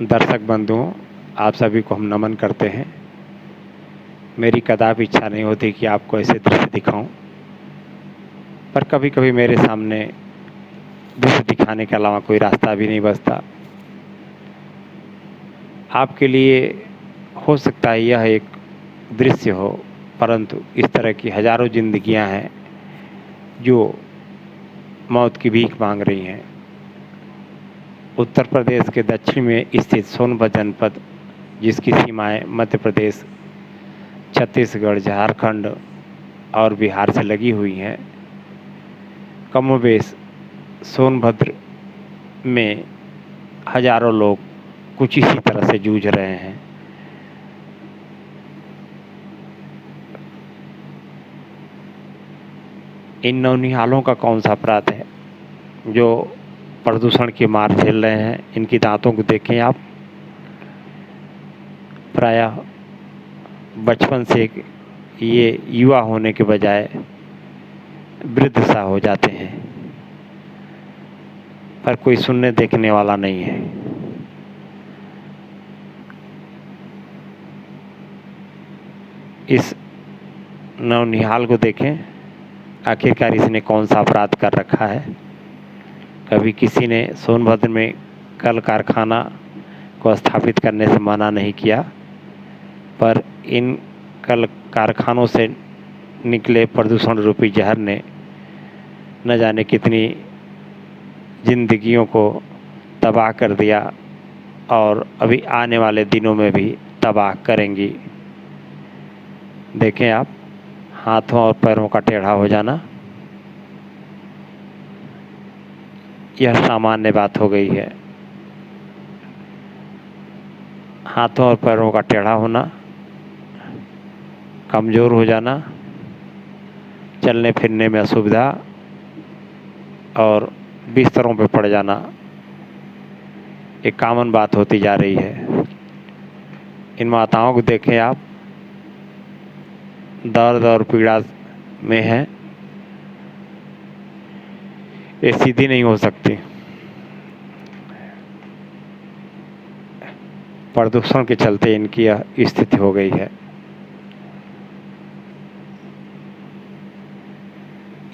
दर्शक बंधुओं, आप सभी को हम नमन करते हैं। मेरी कदापि इच्छा नहीं होती कि आपको ऐसे दृश्य दिखाऊं, पर कभी कभी मेरे सामने दृश्य दिखाने के अलावा कोई रास्ता भी नहीं बचता। आपके लिए हो सकता है यह एक दृश्य हो, परंतु इस तरह की हजारों जिंदगियां हैं जो मौत की भीख मांग रही हैं। उत्तर प्रदेश के दक्षिण में स्थित सोनभद्र जनपद, जिसकी सीमाएं मध्य प्रदेश, छत्तीसगढ़, झारखंड और बिहार से लगी हुई हैं, कमोबेश सोनभद्र में हजारों लोग कुछ इसी तरह से जूझ रहे हैं। इन नौनिहालों का कौन सा अपराध है जो प्रदूषण की मार झेल रहे हैं? इनकी दांतों को देखें आप। प्रायः बचपन से ये युवा होने के बजाय वृद्ध सा हो जाते हैं, पर कोई सुनने देखने वाला नहीं है। इस नौनिहाल को देखें, आखिरकार इसने कौन सा अपराध कर रखा है। कभी किसी ने सोनभद्र में कल कारखाना को स्थापित करने से मना नहीं किया, पर इन कल कारखानों से निकले प्रदूषण रूपी जहर ने न जाने कितनी जिंदगियों को तबाह कर दिया और अभी आने वाले दिनों में भी तबाह करेंगी। देखें आप, हाथों और पैरों का टेढ़ा हो जाना यह सामान्य बात हो गई है। हाथों और पैरों का टेढ़ा होना, कमज़ोर हो जाना, चलने फिरने में असुविधा और बिस्तरों पर पड़ जाना एक कॉमन बात होती जा रही है। इन माताओं को देखें आप, दर्द और पीड़ा में है, ये सीधी नहीं हो सकती। प्रदूषण के चलते इनकी यह स्थिति हो गई है।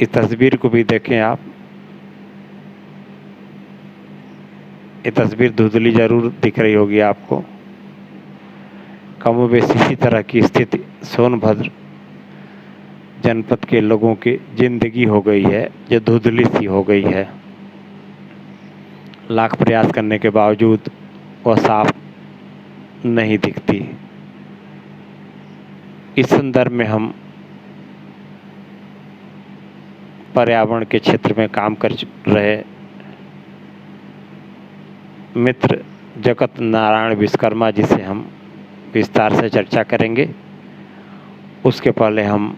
इस तस्वीर को भी देखें आप। ये तस्वीर धुंधली जरूर दिख रही होगी आपको। कमोबेश इसी तरह की स्थिति सोनभद्र जनपद के लोगों की जिंदगी हो गई है, जो धुंधली सी हो गई है। लाख प्रयास करने के बावजूद वह साफ नहीं दिखती। इस संदर्भ में हम पर्यावरण के क्षेत्र में काम कर रहे मित्र जगत नारायण विश्वकर्मा जी से हम विस्तार से चर्चा करेंगे। उसके पहले हम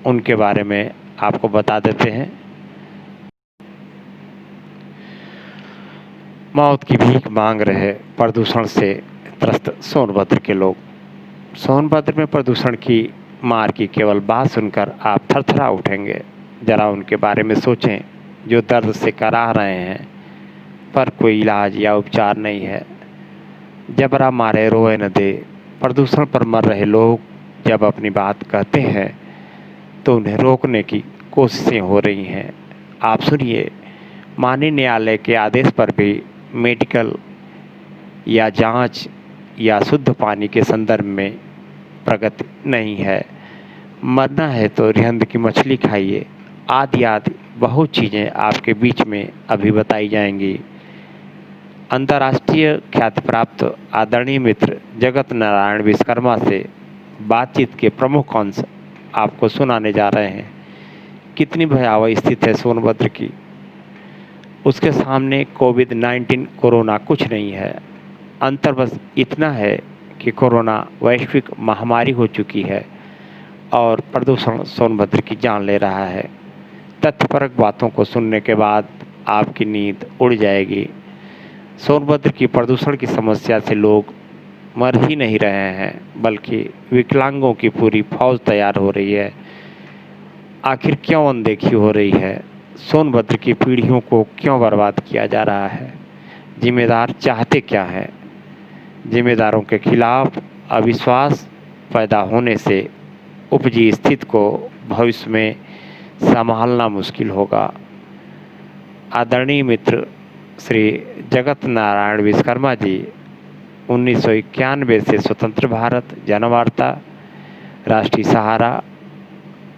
उनके बारे में आपको बता देते हैं। मौत की भीख मांग रहे प्रदूषण से त्रस्त सोनभद्र के लोग। सोनभद्र में प्रदूषण की मार की केवल बात सुनकर आप थरथरा उठेंगे। जरा उनके बारे में सोचें, जो दर्द से कराह रहे हैं पर कोई इलाज या उपचार नहीं है। जबरा मारे रोए न दे। प्रदूषण पर मर रहे लोग जब अपनी बात कहते हैं तो उन्हें रोकने की कोशिशें हो रही हैं। आप सुनिए, माननीय न्यायालय के आदेश पर भी मेडिकल या जांच या शुद्ध पानी के संदर्भ में प्रगति नहीं है। मरना है तो रिहंद की मछली खाइए, आदि आदि बहुत चीज़ें आपके बीच में अभी बताई जाएंगी। अंतर्राष्ट्रीय ख्याति प्राप्त आदरणीय मित्र जगत नारायण विश्वकर्मा से बातचीत के प्रमुख अंश आपको सुनाने जा रहे हैं। कितनी भयावह स्थिति है सोनभद्र की। उसके सामने कोविड-19 कोरोना कुछ नहीं है। अंतर बस इतना है कि कोरोना वैश्विक महामारी हो चुकी है और प्रदूषण सोनभद्र की जान ले रहा है। तथ्यपरक बातों को सुनने के बाद आपकी नींद उड़ जाएगी। सोनभद्र की प्रदूषण की समस्या से लोग मर ही नहीं रहे हैं, बल्कि विकलांगों की पूरी फौज तैयार हो रही है। आखिर क्यों अनदेखी हो रही है? सोनभद्र की पीढ़ियों को क्यों बर्बाद किया जा रहा है? जिम्मेदार चाहते क्या है? जिम्मेदारों के खिलाफ अविश्वास पैदा होने से उपजी स्थिति को भविष्य में संभालना मुश्किल होगा। आदरणीय मित्र श्री जगत नारायण विश्वकर्मा जी 1991 से स्वतंत्र भारत, जनवार्ता, राष्ट्रीय सहारा,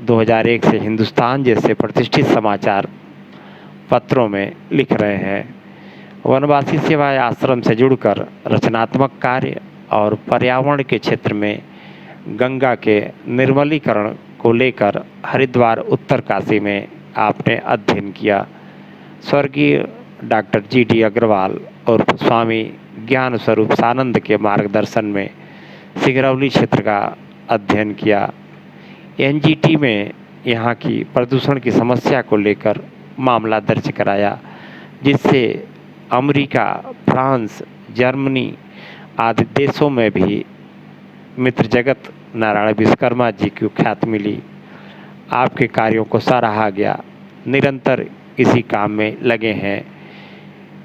2001 से हिंदुस्तान जैसे प्रतिष्ठित समाचार पत्रों में लिख रहे हैं। वनवासी सेवा आश्रम से जुड़कर रचनात्मक कार्य और पर्यावरण के क्षेत्र में गंगा के निर्मलीकरण को लेकर हरिद्वार उत्तरकाशी में आपने अध्ययन किया। स्वर्गीय डॉक्टर जी.डी. अग्रवाल और स्वामी ज्ञान स्वरूप सानंद के मार्गदर्शन में सिंगरौली क्षेत्र का अध्ययन किया। एनजीटी में यहाँ की प्रदूषण की समस्या को लेकर मामला दर्ज कराया, जिससे अमेरिका, फ्रांस, जर्मनी आदि देशों में भी मित्र जगत नारायण विश्वकर्मा जी की ख्याति मिली। आपके कार्यों को सराहा गया। निरंतर इसी काम में लगे हैं।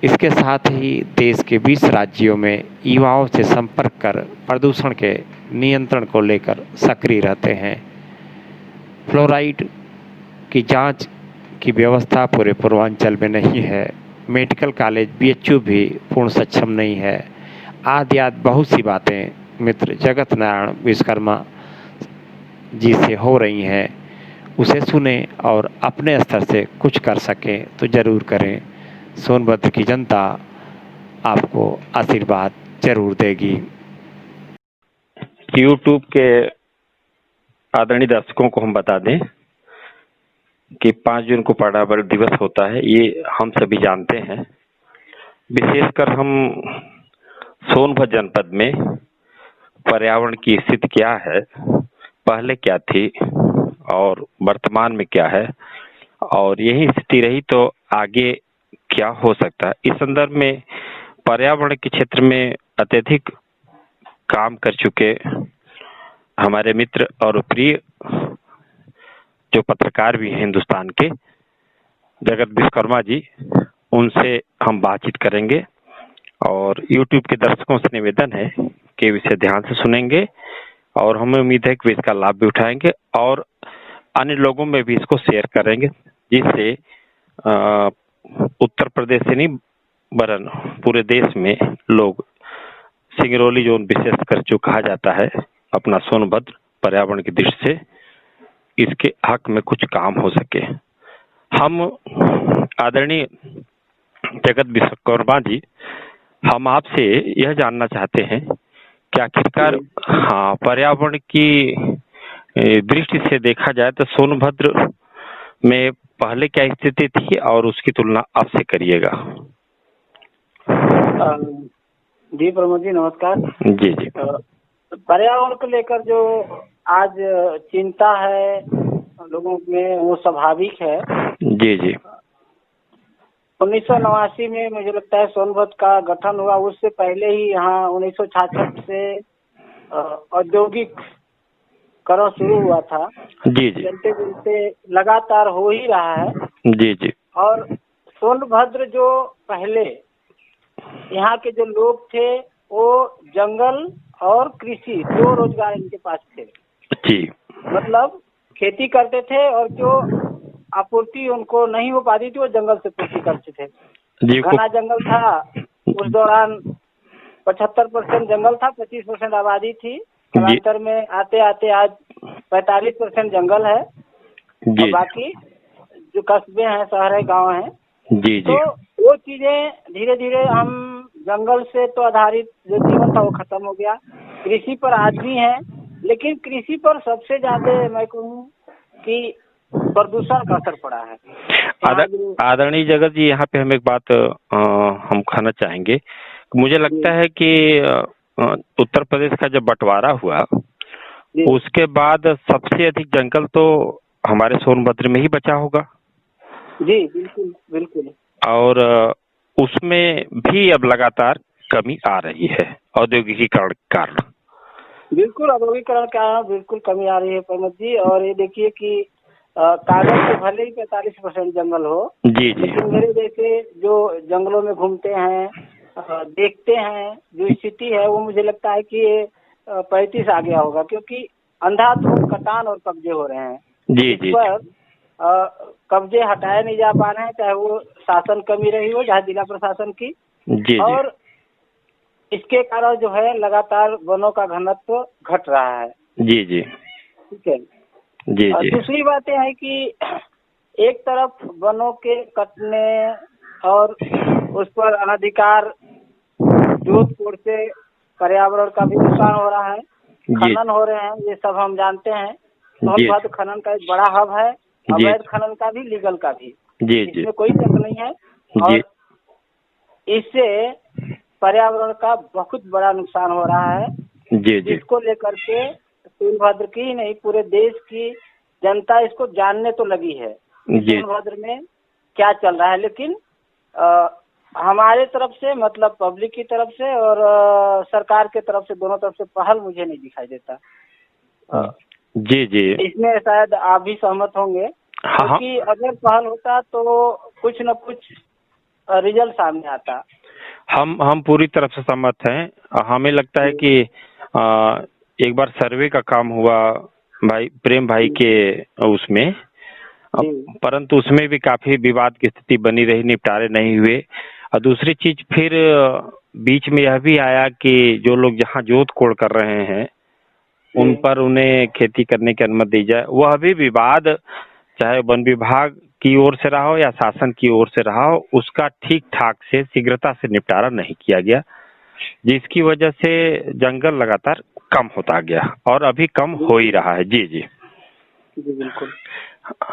इसके साथ ही देश के 20 राज्यों में युवाओं से संपर्क कर प्रदूषण के नियंत्रण को लेकर सक्रिय रहते हैं। फ्लोराइड की जांच की व्यवस्था पूरे पूर्वांचल में नहीं है। मेडिकल कॉलेज बीएचयू भी पूर्ण सक्षम नहीं है। आदि बहुत सी बातें मित्र जगत नारायण विश्वकर्मा जी से हो रही हैं। उसे सुने और अपने स्तर से कुछ कर सकें तो जरूर करें। सोनभद्र की जनता आपको आशीर्वाद जरूर देगी। यूट्यूब के आदरणीय दर्शकों को हम बता दें कि 5 जून को पर्यावरण दिवस होता है, ये हम सभी जानते हैं। विशेषकर हम सोनभद्र जनपद में पर्यावरण की स्थिति क्या है, पहले क्या थी और वर्तमान में क्या है, और यही स्थिति रही तो आगे क्या हो सकता है, इस संदर्भ में पर्यावरण के क्षेत्र में अत्यधिक काम कर चुके हमारे मित्र और प्रिय जो पत्रकार भी हैं हिंदुस्तान के, जगत विश्वकर्मा जी, उनसे हम बातचीत करेंगे। और YouTube के दर्शकों से निवेदन है कि इसे ध्यान से सुनेंगे और हमें उम्मीद है कि इसका लाभ भी उठाएंगे और अन्य लोगों में भी इसको शेयर करेंगे, जिससे उत्तर प्रदेश से नहीं वरन पूरे देश में लोग सिंगरौली जोन विशेषकर जो कहा जाता है अपना सोनभद्र पर्यावरण की दृष्टि से, इसके हक में कुछ काम हो सके। हम आदरणीय जगत विश्वकर्मा जी, हम आपसे यह जानना चाहते हैं कि आखिरकार पर्यावरण की दृष्टि से देखा जाए तो सोनभद्र में पहले क्या स्थिति थी और उसकी तुलना अब से करिएगा। जी प्रमोद जी, नमस्कार। जी जी। पर्यावरण को लेकर जो आज चिंता है लोगों में, वो स्वाभाविक है। जी जी। 1989 में मुझे लगता है सोनभद्र का गठन हुआ। उससे पहले ही यहाँ 1966 से औद्योगिकरण शुरू हुआ था। जी जी। चलते चलते लगातार हो ही रहा है। जी जी। और सोनभद्र जो पहले यहाँ के जो लोग थे वो जंगल और कृषि, 2 रोजगार इनके पास थे। जी। मतलब खेती करते थे और जो आपूर्ति उनको नहीं हो पाती थी वो जंगल से पूर्ति करते थे। घना जंगल था उस दौरान, 75% जंगल था, 25% आबादी थी। कालांतर में आते आते आज 45% जंगल है और बाकी जो कस्बे हैं, शहर है, गाँव है। जी। तो वो चीजें धीरे धीरे हम जंगल से तो आधारित जो जीवन था वो खत्म हो गया। कृषि पर आज भी है, लेकिन कृषि पर सबसे ज्यादा मैं कहूँ कि प्रदूषण का असर पड़ा है। आदरणीय जगत जी, यहाँ पे हम एक बात हम कहना चाहेंगे। मुझे लगता है कि उत्तर प्रदेश का जब बंटवारा हुआ उसके बाद सबसे अधिक जंगल तो हमारे सोनभद्र में ही बचा होगा। जी बिल्कुल बिल्कुल। और उसमें भी अब लगातार कमी आ रही है औद्योगिकीकरण के कारण। बिल्कुल औद्योगिकीकरण का बिल्कुल कमी आ रही है प्रमोद जी। और ये देखिए कि कागज के भले ही 45% जंगल हो, जी जी, लेकिन मेरे जैसे जो जंगलों में घूमते हैं देखते हैं जो स्थिति है वो मुझे लगता है कि 35 आ गया होगा, क्योंकि अंधाधुंध कटान और कब्जे हो रहे हैं। जी इस जी पर कब्जे हटाए नहीं जा पा रहे हैं, चाहे वो शासन कमी रही हो, चाहे जिला प्रशासन की। जी जी और इसके कारण जो है लगातार वनों का घनत्व घट रहा है। जी जी ठीक है। जी जी दूसरी बात यह है कि एक तरफ वनों के कटने और उस पर अनधिकार जोधपुर से पर्यावरण का भी नुकसान हो रहा है, खनन हो रहे हैं, ये सब हम जानते हैं। सोनभद्र खनन का एक बड़ा हब है, अवैध खनन का भी, लीगल का भी, इसमें कोई शक नहीं है। और इससे पर्यावरण का बहुत बड़ा नुकसान हो रहा है, जिसको लेकर के सोनभद्र की ही नहीं पूरे देश की जनता इसको जानने तो लगी है सोनभद्र में क्या चल रहा है। लेकिन हमारे तरफ से, मतलब पब्लिक की तरफ से और सरकार के तरफ से, दोनों तरफ से पहल मुझे नहीं दिखाई देता। जी जी इसमें शायद आप भी सहमत होंगे, क्योंकि अगर पहल होता तो कुछ न कुछ रिजल्ट सामने आता। हम पूरी तरफ से सहमत हैं। हमें लगता है कि एक बार सर्वे का काम हुआ भाई प्रेम भाई के उसमें, परंतु उसमें भी काफी विवाद की स्थिति बनी रही, निपटारे नहीं हुए। और दूसरी चीज फिर बीच में यह भी आया कि जो लोग जहाँ जोत कोड़ कर रहे हैं उन पर उन्हें खेती करने की अनुमति दी जाए। वह भी विवाद चाहे वन विभाग की ओर से रहा हो या शासन की ओर से रहा हो, उसका ठीक ठाक से शीघ्रता से निपटारा नहीं किया गया, जिसकी वजह से जंगल लगातार कम होता गया और अभी कम हो ही रहा है। जी जी जी बिल्कुल।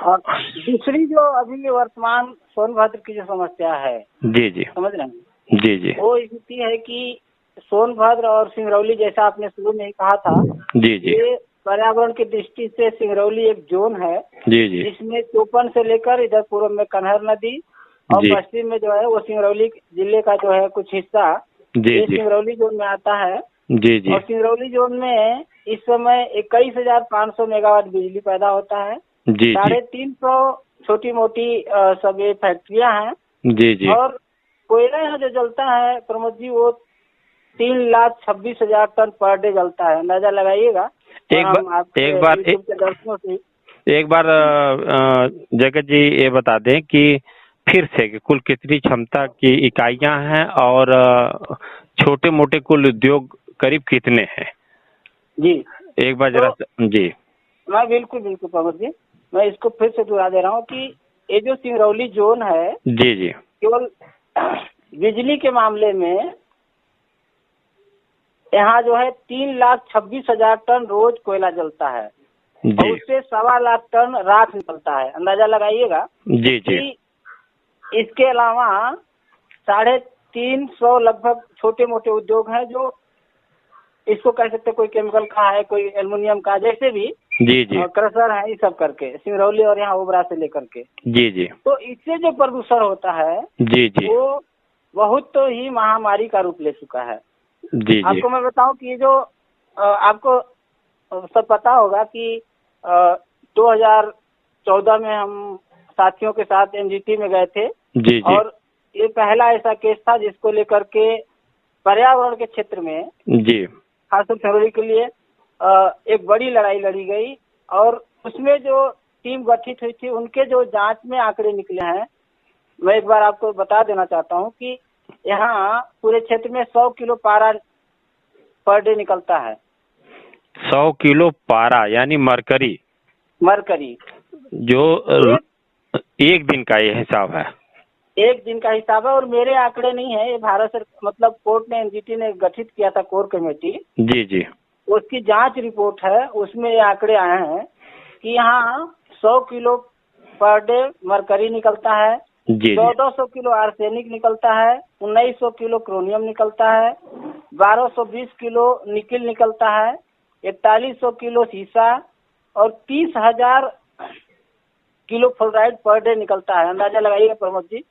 और दूसरी जो अभी वर्तमान सोनभद्र की जो समस्या है, जी जी समझ रहे हैं, जी जी, वो स्थिति है कि सोनभद्र और सिंगरौली, जैसा आपने शुरू में ही कहा था, जी जी, ये पर्यावरण की दृष्टि से सिंगरौली एक जोन है, जी जी, जिसमें चौपन से लेकर इधर पूर्व में कन्हर नदी और पश्चिम में जो है वो सिंगरौली जिले का जो है कुछ हिस्सा ये सिंगरौली जोन में आता है। जी जी, और सिंगरौली जोन में इस समय 21,500 मेगावाट बिजली पैदा होता है। जी, 350 छोटी मोटी सब ये फैक्ट्रियां हैं। जी जी, और कोयला यहाँ जो जलता है प्रमोद जी, वो 3,26,000 टन पर डे जलता है। अंदाजा लगाइएगा। एक बार जगत जी ये बता दें कि फिर से कुल कितनी क्षमता की इकाइयां हैं और छोटे मोटे कुल उद्योग करीब कितने हैं? जी एक बार जरा जी। मैं बिल्कुल बिल्कुल प्रमोद जी, मैं इसको फिर से दोहरा दे रहा हूँ कि ये जो सिंगरौली जोन है, जी जी, केवल बिजली के मामले में यहाँ जो है 3,26,000 टन रोज कोयला जलता है और उससे 1.25 लाख टन राख निकलता है। अंदाजा लगाइएगा। जी जी। इसके अलावा 350 लगभग छोटे मोटे उद्योग हैं, जो इसको कह सकते, कोई केमिकल का है, कोई एल्युमिनियम का, जैसे भी जी जी, क्रशर है, ये सब करके सिंगरौली और यहाँ ओबरा से लेकर के। जी जी। तो इससे जो प्रदूषण होता है जी जी, वो बहुत तो ही महामारी का रूप ले चुका है। जी, आपको मैं बताऊं कि ये जो आपको सब पता होगा कि 2014 में हम साथियों के साथ एनजीटी में गए थे। जी, जी। और ये पहला ऐसा केस था जिसको लेकर के पर्यावरण के क्षेत्र में जी खासतौर सिंगरौली के लिए एक बड़ी लड़ाई लड़ी गई। और उसमें जो टीम गठित हुई थी, उनके जो जांच में आंकड़े निकले हैं, मैं एक बार आपको बता देना चाहता हूं कि यहाँ पूरे क्षेत्र में 100 किलो पारा पर डे निकलता है। 100 किलो पारा यानी मरकरी? मरकरी, जो एक दिन का ये हिसाब है? एक दिन का हिसाब है, और मेरे आंकड़े नहीं है, ये भारत सरकार मतलब कोर्ट ने, एनजीटी ने गठित किया था कोर कमेटी। जी जी, उसकी जांच रिपोर्ट है, उसमें ये आंकड़े आए हैं कि यहाँ 100 किलो पर डे मरकरी निकलता है, 1400 किलो आर्सेनिक निकलता है, 1900 किलो क्रोमियम निकलता है, 1220 किलो निकिल निकलता है, 4100 किलो सीसा और 30,000 किलो फ्लोराइड पर डे निकलता है। अंदाजा लगाइएगा प्रमोद जी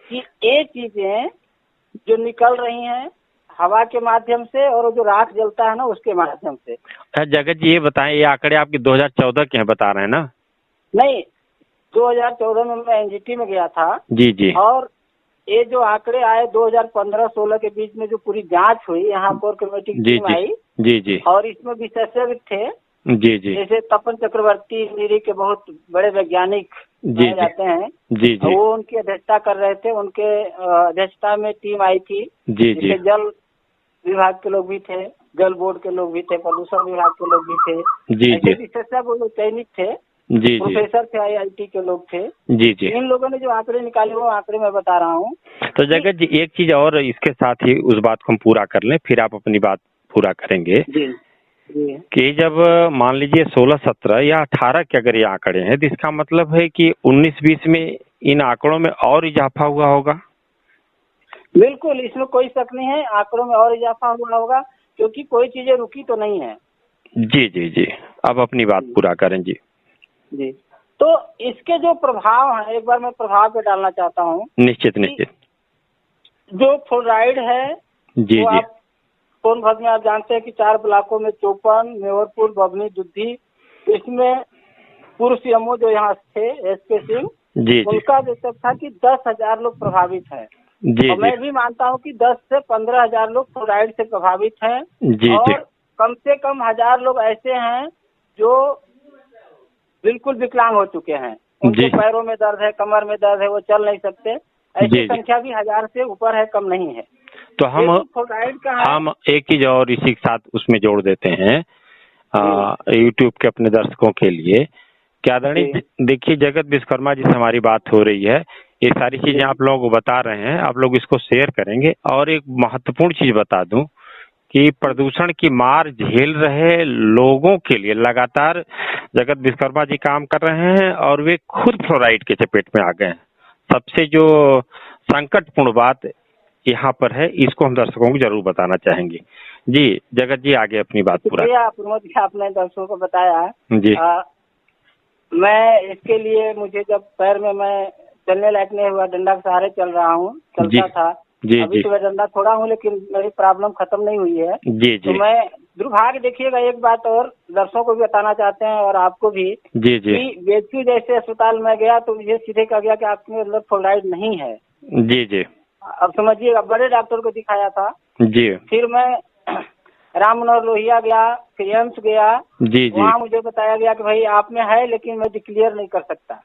कि ये चीजें जो निकल रही हैं हवा के माध्यम से और जो राख जलता है ना उसके माध्यम से। जगत जी ये बताएं, ये आंकड़े आपके 2014 के हैं बता रहे हैं ना? नहीं, 2014 में मैं एनजीटी में गया था। जी जी। और ये जो आंकड़े आए 2015-16 के बीच में जो पूरी जांच हुई, यहाँ कोर कमेटी की टीम आई जी जी और इसमें विशेषज्ञ थे जी जी जैसे तपन चक्रवर्ती नीरी के बहुत बड़े वैज्ञानिक माने जाते हैं जी जी वो उनकी अध्यक्षता कर रहे थे। उनके अध्यक्षता में टीम आई थी जी जी जिसमें जल विभाग के लोग भी थे, जल बोर्ड के लोग भी थे, प्रदूषण विभाग के लोग भी थे। जी ऐसे जी विशेषज्ञ वो चयनित थे, जी प्रोफेसर थे, IIT के लोग थे। जी जी इन लोगों ने जो आंकड़े निकाले वो आंकड़े मैं बता रहा हूँ। तो जगत जी एक चीज और इसके साथ ही उस बात को हम पूरा कर लें, फिर आप अपनी बात पूरा करेंगे जी जी कि जब मान लीजिए 16-17 या 18 के अगर ये आंकड़े हैं तो इसका मतलब है कि 19-20 में इन आंकड़ों में और इजाफा हुआ होगा। बिल्कुल, इसमें कोई शक नहीं है, आंकड़ों में और इजाफा हुआ होगा क्योंकि कोई चीजें रुकी तो नहीं है। जी जी जी अब अपनी बात पूरा करें जी। जी तो इसके जो प्रभाव हैं, एक बार मैं प्रभाव पे डालना चाहता हूँ। निश्चित निश्चित। जो फ्लोराइड है जी वो जी आप सोनभद्र में आप जानते हैं कि 4 ब्लॉकों में चौपन, मेवरपुर, बभनी, दुद्धी, इसमें पूर्व सीएमओ जो यहाँ थे SK सिंह, जी जी उनका जो सब था कि 10,000 लोग प्रभावित हैं। जी और मैं भी मानता हूँ कि 10 से 15,000 लोग फ्लोराइड से प्रभावित हैं जी और जी कम से कम 1,000 लोग ऐसे हैं जो बिल्कुल विकलांग हो चुके हैं। उनके पैरों में दर्द है, कमर में दर्द है, वो चल नहीं सकते। ऐसी संख्या भी 1,000 से ऊपर है, कम नहीं है। तो फ्लोराइड का है। हम एक चीज और इसी के साथ उसमें जोड़ देते हैं यूट्यूब के अपने दर्शकों के लिए। क्या आदरणीय देखिए जगत विश्वकर्मा जी से हमारी बात हो रही है, ये सारी चीजें आप लोगों को बता रहे हैं, आप लोग इसको शेयर करेंगे। और एक महत्वपूर्ण चीज बता दूं कि प्रदूषण की मार झेल रहे लोगों के लिए लगातार जगत विश्वकर्मा जी काम कर रहे हैं और वे खुद फ्लोराइड के चपेट में आ गए हैं। सबसे जो संकटपूर्ण बात यहाँ पर है, इसको हम दर्शकों को जरूर बताना चाहेंगे। जी जगत जी आगे अपनी बात पूरा। प्रमोद जी आपने दर्शकों को बताया जी। मैं इसके लिए मुझे जब पैर में मैं चलने लायक नहीं हुआ, डंडा के सहारे चल रहा हूँ, चलता था। जी अभी तो मैं डंडा छोड़ा हूँ लेकिन मेरी प्रॉब्लम खत्म नहीं हुई है। जी तो मैं दुर्भाग्य देखिएगा एक बात और दर्शकों को भी बताना चाहते हैं और आपको भी जी जी कि BHU जैसे अस्पताल में गया तो मुझे सीधे कहा गया कि आपके अंदर फ्लोराइड नहीं है। जी जी अब समझिएगा, बड़े डॉक्टर को दिखाया था। जी फिर मैं राम मनोहर लोहिया गया, फिर एम्स गया। जी जी वहाँ मुझे बताया गया कि भाई आप में है लेकिन मैं डिक्लेयर नहीं कर सकता।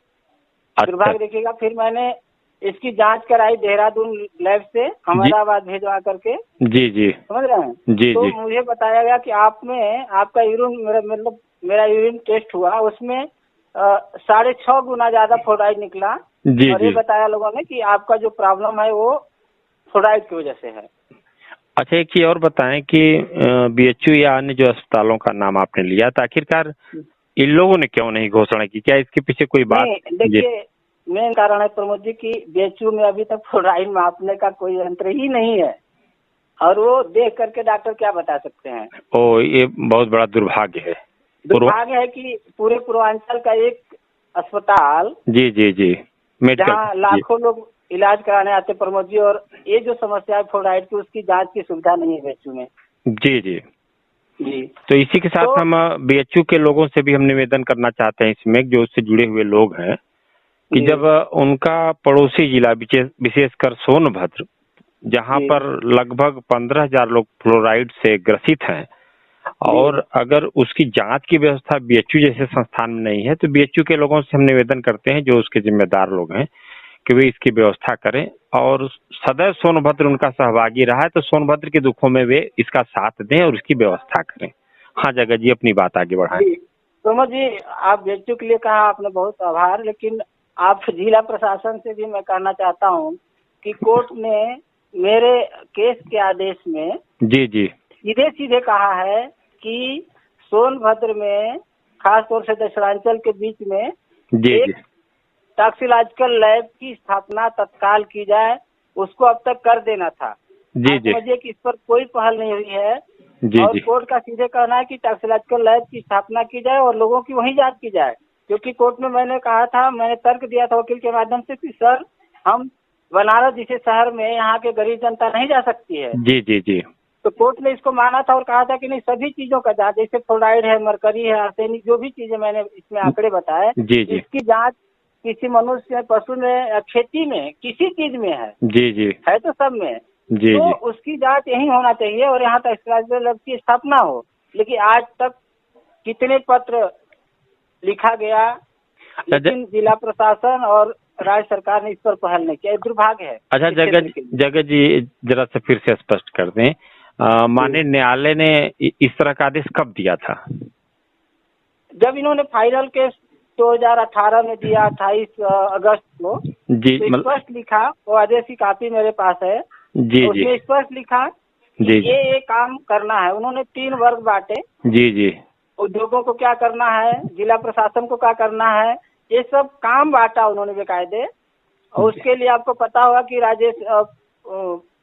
दुर्भाग्य देखिएगा, फिर मैंने इसकी जांच कराई देहरादून लैब से अहमदाबाद भेजवा करके। जी जी समझ रहे हैं। जी तो मुझे बताया गया कि आप में आपका यूरिन मेरा यूरिन टेस्ट हुआ, उसमें 6.5 गुना ज्यादा फ्लोराइड निकला। जी और ये बताया लोगों ने कि आपका जो प्रॉब्लम है वो फ्लोराइड की वजह से है। अच्छा एक चीज और बताएं कि BHU या अन्य जो अस्पतालों का नाम आपने लिया था, आखिरकार इन लोगों ने क्यों नहीं घोषणा की? क्या इसके पीछे कोई बात? देखिए मेन कारण है प्रमोद जी की BHU में अभी तक फ्लोराइड मापने का कोई यंत्र ही नहीं है और वो देख करके डॉक्टर क्या बता सकते हैं। ओ ये बहुत बड़ा दुर्भाग्य है। दुर्भाग्य है कि पूरे पूर्वांचल का एक अस्पताल जी जी जी जहाँ लाखों लोग इलाज कराने आते प्रमोद जी, और ये जो समस्या है फ्लोराइड की उसकी जांच की सुविधा नहीं है BHU में। जी जी जी तो इसी के साथ हम BHU के लोगों से भी हम निवेदन करना चाहते हैं इसमें, जो उससे जुड़े हुए लोग हैं, कि जब उनका पड़ोसी जिला विशेषकर सोनभद्र जहां पर लगभग 15,000 लोग फ्लोराइड से ग्रसित हैं और अगर उसकी जांच की व्यवस्था BHU जैसे संस्थान में नहीं है, तो BHU के लोगों से हम निवेदन करते हैं जो उसके जिम्मेदार लोग हैं कि वे इसकी व्यवस्था करें। और सदैव सोनभद्र उनका सहभागी रहा है, तो सोनभद्र के दुखों में वे इसका साथ दें और इसकी व्यवस्था करें। हाँ जगत जी अपनी बात आगे बढ़ाएं। प्रमोद जी आप BHU के लिए कहा, आपने बहुत आभार, लेकिन आप जिला प्रशासन से भी मैं कहना चाहता हूँ कि कोर्ट ने मेरे केस के आदेश में जी जी सीधे सीधे कहा है कि सोनभद्र में खास तौर से दक्षिणांचल के बीच में जी एक टॉक्सिकोलॉजिकल लैब की स्थापना तत्काल की जाए। उसको अब तक कर देना था। जी जी समझिए कि इस पर कोई पहल नहीं हुई है। जी और जी कोर्ट का सीधे कहना है कि टॉक्सिकोलॉजिकल लैब की स्थापना की जाए और लोगों की वहीं जांच की जाए, क्योंकि कोर्ट में मैंने कहा था, मैंने तर्क दिया था वकील के माध्यम से कि सर हम बनारस जैसे शहर में यहाँ के गरीब जनता नहीं जा सकती है। जी जी जी तो कोर्ट ने इसको माना था और कहा था कि नहीं सभी चीजों का जांच, जैसे फ्लोराइड है, मरकरी है, आर्सेनिक, जो भी चीजें मैंने इसमें आंकड़े बताए, जी जी इसकी जांच किसी मनुष्य में, पशु में, खेती में, किसी चीज में है। जी जी है तो सब में। जी तो जी उसकी जांच यही होना चाहिए और यहाँ तक ट्राइब्यूनल की स्थापना हो। लेकिन आज तक कितने पत्र लिखा गया, लेकिन जिला प्रशासन और राज्य सरकार ने इस पर पहल नहीं किया। दुर्भाग्य है। अच्छा जगत जी, जरा से फिर से स्पष्ट कर दें, माननीय न्यायालय ने इस तरह का आदेश कब दिया था? जब इन्होंने फाइनल केस 2018 में दिया, 28 अगस्त को, जी, तो स्पष्ट लिखा, वो आदेश की कॉपी मेरे पास है। जी उसमें स्पष्ट लिखा कि ये काम करना है। उन्होंने 3 वर्ग बांटे। जी जी उद्योगों को क्या करना है, जिला प्रशासन को क्या करना है, ये सब काम बांटा उन्होंने बेकायदे। और उसके लिए आपको पता होगा कि राजेश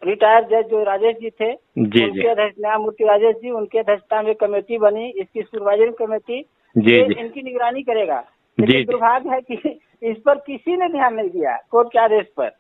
रिटायर्ड जज जो राजेश जी थे, उनके अध्यक्ष न्यायमूर्ति राजेश जी, उनके अध्यक्षता में कमेटी बनी, इसकी सुपरवाइजरी कमेटी, ये इनकी निगरानी करेगा। लेकिन दुर्भाग्य है कि इस पर किसी ने ध्यान नहीं दिया कोर्ट के आदेश पर।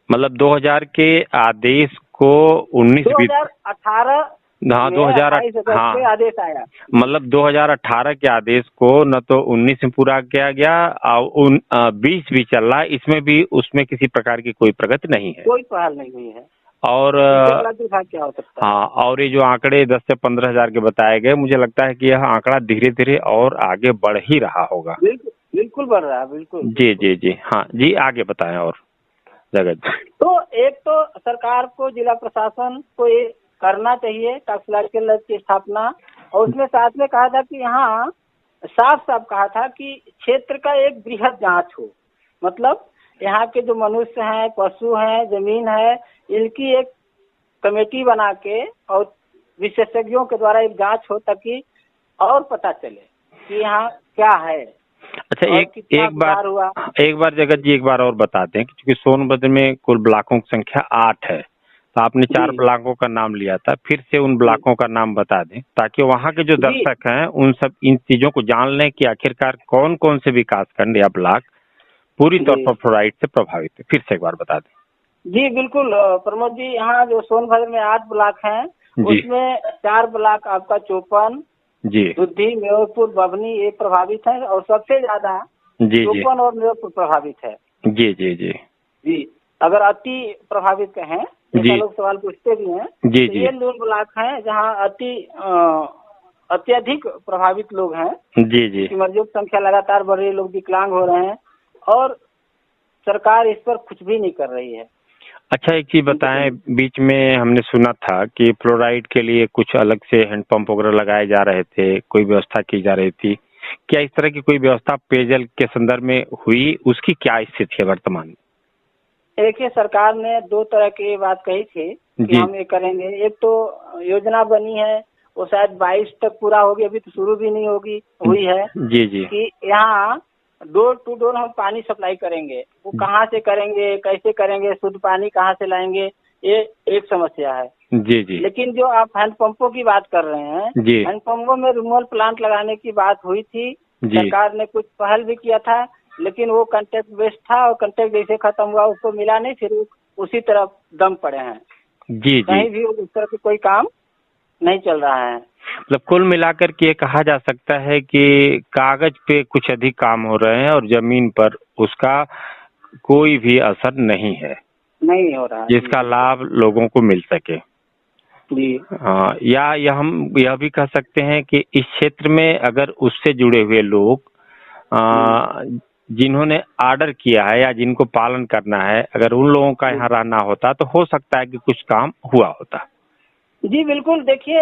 मतलब 2000 के आदेश को 2018 हाँ 2018 हाँ आदेश आया। मतलब 2018 के आदेश को न तो 19 में पूरा किया गया और 20 भी चल रहा है, इसमें भी उसमें किसी प्रकार की कोई प्रगति नहीं है, कोई पहल नहीं हुई है। और क्या हो सकता है? हाँ, और ये जो आंकड़े 10 से 15 हजार के बताए गए, मुझे लगता है कि यह आंकड़ा धीरे धीरे और आगे बढ़ ही रहा होगा। बिल्कुल बढ़ रहा है, बिल्कुल। जी जी जी हाँ जी, आगे बताएं और जगत। तो एक तो सरकार को, जिला प्रशासन को ये करना चाहिए टॉक्सिकोलॉजी की स्थापना, और उसमें साथ में कहा था कि यहाँ साफ साफ कहा था कि क्षेत्र का एक बृहद जांच हो। मतलब यहाँ के जो मनुष्य हैं, पशु हैं, जमीन है, इनकी एक कमेटी बना के और विशेषज्ञों के द्वारा एक जांच हो, ताकि और पता चले कि यहाँ क्या है। अच्छा, एक बार जगत जी एक बार और बता दें, क्योंकि सोनभद्र में कुल ब्लॉकों की संख्या 8 है, तो आपने 4 ब्लॉकों का नाम लिया था, फिर से उन ब्लॉकों का नाम बता दें ताकि वहाँ के जो दर्शक हैं उन सब इन चीजों को जान लें कि आखिरकार कौन कौन से विकास खंड या ब्लॉक पूरी तौर पर फ्लोराइड से प्रभावित है। फिर से एक बार बता दें। जी बिल्कुल प्रमोद जी, यहाँ जो सोनभद्र में 8 ब्लॉक हैं, उसमें 4 ब्लॉक आपका चौपन, दुद्धी, मेवरपुर, बभनी ये प्रभावित है, और सबसे ज्यादा चौपन और मेवरपुर प्रभावित है। जी जी जी जी अगर अति प्रभावित कहें, जैसा लोग सवाल पूछते भी हैं, तो ये 2 ब्लॉक हैं जहाँ अत्यधिक प्रभावित लोग हैं। जी जी मरीजों की संख्या लगातार बढ़ रही है, लोग विकलांग हो रहे हैं और सरकार इस पर कुछ भी नहीं कर रही है। अच्छा, एक चीज बताएं, बीच में हमने सुना था कि फ्लोराइड के लिए कुछ अलग से हैंडपंप वगैरह लगाए जा रहे थे, कोई व्यवस्था की जा रही थी, क्या इस तरह की कोई व्यवस्था पेयजल के संदर्भ में हुई? उसकी क्या स्थिति है वर्तमान में? देखिए, सरकार ने 2 तरह की बात कही थी कि हम ये करेंगे। एक तो योजना बनी है, वो शायद 22 तक पूरा होगी, अभी तो शुरू भी नहीं हुई है। जी जी कि यहाँ डोर टू डोर हम पानी सप्लाई करेंगे। वो कहाँ से करेंगे, कैसे करेंगे, शुद्ध पानी कहाँ से लाएंगे, ये एक समस्या है। जी जी लेकिन जो आप हैंडपंपों की बात कर रहे हैं, हैंडपंपों में रिमोवल प्लांट लगाने की बात हुई थी, सरकार ने कुछ पहल भी किया था, लेकिन वो कॉन्ट्रैक्ट बेस्ड था और कॉन्ट्रैक्ट जैसे खत्म हुआ उसको मिला नहीं, फिर उसी तरफ दम पड़े हैं। जी कहीं भी उस तरह की कोई काम नहीं चल रहा है। मतलब कुल मिलाकर के कहा जा सकता है कि कागज पे कुछ अधिक काम हो रहे हैं और जमीन पर उसका कोई भी असर नहीं नहीं हो रहा, जिसका लाभ लोगों को मिल सके। जी हाँ, या हम यह भी कह सकते हैं कि इस क्षेत्र में अगर उससे जुड़े हुए लोग जिन्होंने ऑर्डर किया है या जिनको पालन करना है, अगर उन लोगों का यहाँ रहना होता तो हो सकता है कि कुछ काम हुआ होता। जी बिल्कुल। देखिए,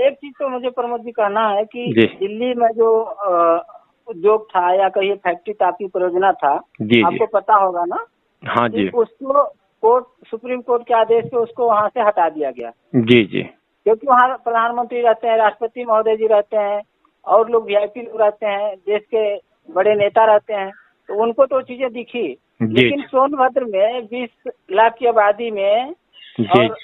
एक चीज तो मुझे प्रमोद जी कहना है कि दिल्ली में जो उद्योग था या कहिए फैक्ट्री तापी परियोजना था, आपको पता होगा ना? हाँ जी। उसको सुप्रीम कोर्ट के आदेश से उसको वहाँ से हटा दिया गया। जी जी क्योंकि वहाँ प्रधानमंत्री रहते हैं, राष्ट्रपति महोदय जी रहते हैं और लोग वीआईपी लोग रहते हैं, देश के बड़े नेता रहते हैं, तो उनको तो चीजें दिखी। लेकिन सोनभद्र में 20 लाख की आबादी में, और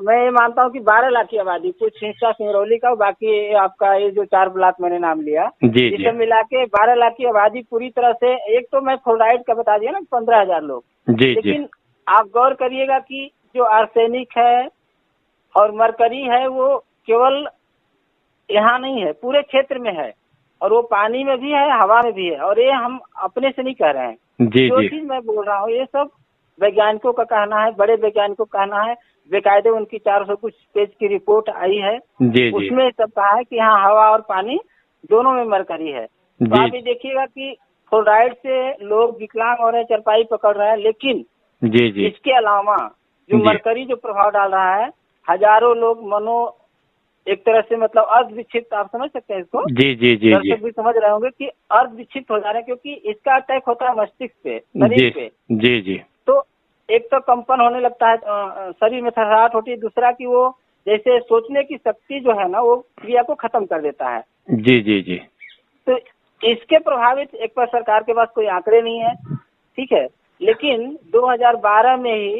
मैं ये मानता हूँ कि 12 लाख की आबादी, कुछ हिस्सा सिंगरौली का, बाकी आपका ये जो 4 ब्लॉक मैंने नाम लिया, जिसे मिला के 12 लाख की आबादी पूरी तरह से, एक तो मैं फ्लोराइड का बता दिया ना 15,000 लोग, लेकिन आप गौर करिएगा कि जो आर्सेनिक है और मरकरी है वो केवल यहाँ नहीं है, पूरे क्षेत्र में है। और वो पानी में भी है, हवा में भी है, और ये हम अपने से नहीं कह रहे हैं। जी जो जी चीज मैं बोल रहा हूँ ये सब वैज्ञानिकों का कहना है, बड़े वैज्ञानिकों का कहना है। बेकायदे उनकी 400 कुछ पेज की रिपोर्ट आई है, जी जी उसमें सब कहा है कि हाँ, हवा और पानी दोनों में मरकरी है। तो जी आप ये देखिएगा कि फ्लोराइड से लोग विकलांग हो रहे हैं, चरपाई पकड़ रहे हैं, लेकिन जी जी इसके अलावा जो जी मरकरी जो प्रभाव डाल रहा है, हजारों लोग एक तरह से मतलब अर्ध विक्षिप्त, आप समझ सकते हैं इसको, जी जी जी जी दर्शक भी समझ रहे होंगे कि अर्ध विक्षिप्त हो जा रहे हैं, क्योंकि इसका अटैक होता है मस्तिष्क पे, जी शरीर पे। जी जी तो एक तो कंपन होने लगता है, शरीर में थरथराहट होती है, दूसरा कि वो जैसे सोचने की शक्ति जो है ना, वो क्रिया को खत्म कर देता है। जी जी जी तो इसके प्रभावित एक पर सरकार के पास कोई आंकड़े नहीं है, ठीक है, लेकिन 2012 में ही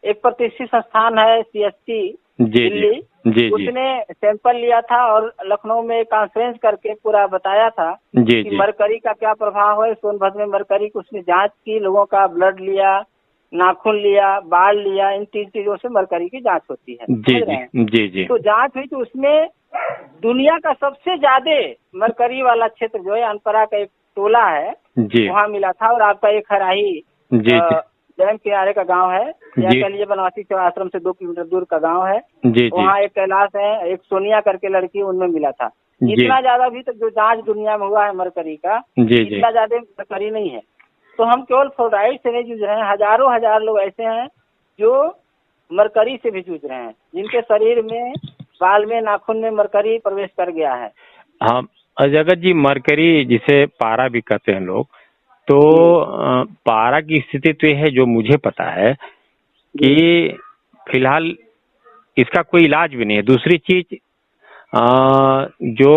एक प्रतिष्ठित संस्थान है CST जी दिल्ली, जी उसने सैंपल लिया था और लखनऊ में कॉन्फ्रेंस करके पूरा बताया था जी कि जी मरकरी का क्या प्रभाव है सोनभद्र में। मरकरी की उसने जांच की, लोगों का ब्लड लिया, नाखून लिया, बाल लिया, इन 3 चीजों से मरकरी की जांच होती है, जी समझ रहे हैं। जी जी जी तो जांच हुई तो उसमें दुनिया का सबसे ज्यादा मरकरी वाला क्षेत्र जो है, अनपरा का एक टोला है, जी वहाँ मिला था। और आपका एक हराही जी डैम किनारे का गांव है, या जी कह लीजिए बनवासी सेवा आश्रम से 2 किलोमीटर दूर का गांव है, जी वहाँ एक कैलाश है, एक सोनिया करके लड़की, उनमें मिला था। जी इतना ज्यादा भी तक जो जांच दुनिया में हुआ है मरकरी का, जी जी इतना ज्यादा मरकरी नहीं है। तो हम केवल फ्लोराइड से नहीं जूझ रहे हैं, हजारों हजार लोग ऐसे हैं जो मरकरी से भी जूझ रहे हैं, जिनके शरीर में, बाल में, नाखून में मरकरी प्रवेश कर गया है। हाँ जगत जी, मरकरी जिसे पारा भी कहते हैं लोग, तो पारा की स्थिति तो ये है जो मुझे पता है कि फिलहाल इसका कोई इलाज भी नहीं है। दूसरी चीज जो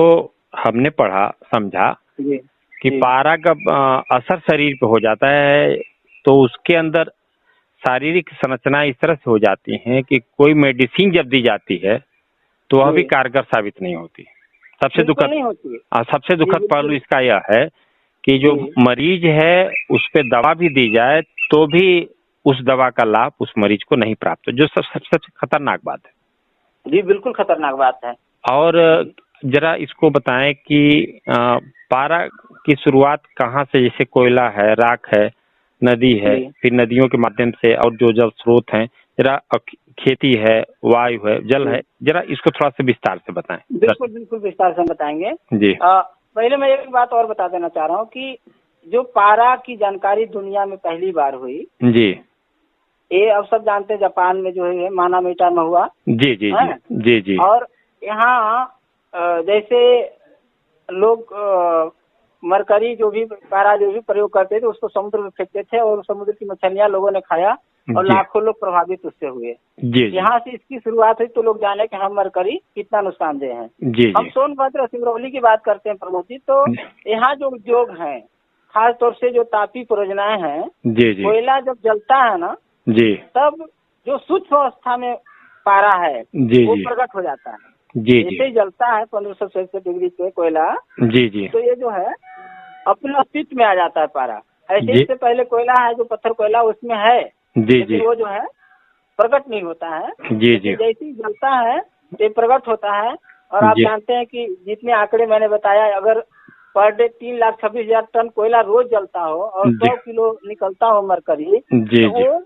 हमने पढ़ा समझा कि पारा का असर शरीर पे हो जाता है, तो उसके अंदर शारीरिक संरचना इस तरह से हो जाती है कि कोई मेडिसिन जब दी जाती है तो वह भी कारगर साबित नहीं होती। सबसे दुखद पहलू इसका यह है कि जो मरीज है उस पे दवा भी दी जाए तो भी उस दवा का लाभ उस मरीज को नहीं प्राप्त, जो सबसे खतरनाक बात है। जी बिल्कुल खतरनाक बात है। और जरा इसको बताएं कि पारा की शुरुआत कहाँ से, जैसे कोयला है, राख है, नदी है, फिर नदियों के माध्यम से, और जो जल स्रोत हैं, जरा खेती है, वायु है, जल है, जरा इसको थोड़ा सा विस्तार से बताएं। बिल्कुल बिल्कुल विस्तार से बताएंगे जी। पहले मैं एक बात और बता देना चाह रहा हूँ कि जो पारा की जानकारी दुनिया में पहली बार हुई जी, ये अब सब जानते हैं, जापान में जो है मानामिटा में हुआ। जी जी जी जी जी। और यहाँ जैसे लोग मरकरी जो भी पारा जो भी प्रयोग करते थे उसको समुद्र में फेंकते थे, और समुद्र की मछलियां लोगों ने खाया और लाखों लोग प्रभावित उससे हुए। यहाँ से इसकी शुरुआत हुई, तो लोग जाने कि हम मरकरी कितना नुकसानदेह है। हम सोनभद्र सिंगरौली की बात करते हैं प्रमोद जी, तो यहाँ जो उद्योग हैं, खास तौर से जो तापी परियोजनाएं हैं, कोयला जब जलता है ना जी, तब जो सूक्ष्म अवस्था में पारा है वो प्रकट हो जाता है। जैसे ही जलता है 1500 डिग्री पे कोयला, तो ये जो है अपने अस्तित्व में आ जाता है पारा। ऐसे इससे पहले कोयला है जो पत्थर कोयला उसमें है, लेकिन वो जो है प्रकट नहीं होता है। जैसे ही जलता है ये प्रकट होता है। और आप जानते हैं कि जितने आंकड़े मैंने बताया, अगर पर डे 3,26,000 टन कोयला रोज जलता हो और 100 किलो निकलता हो मरकरी, तो वो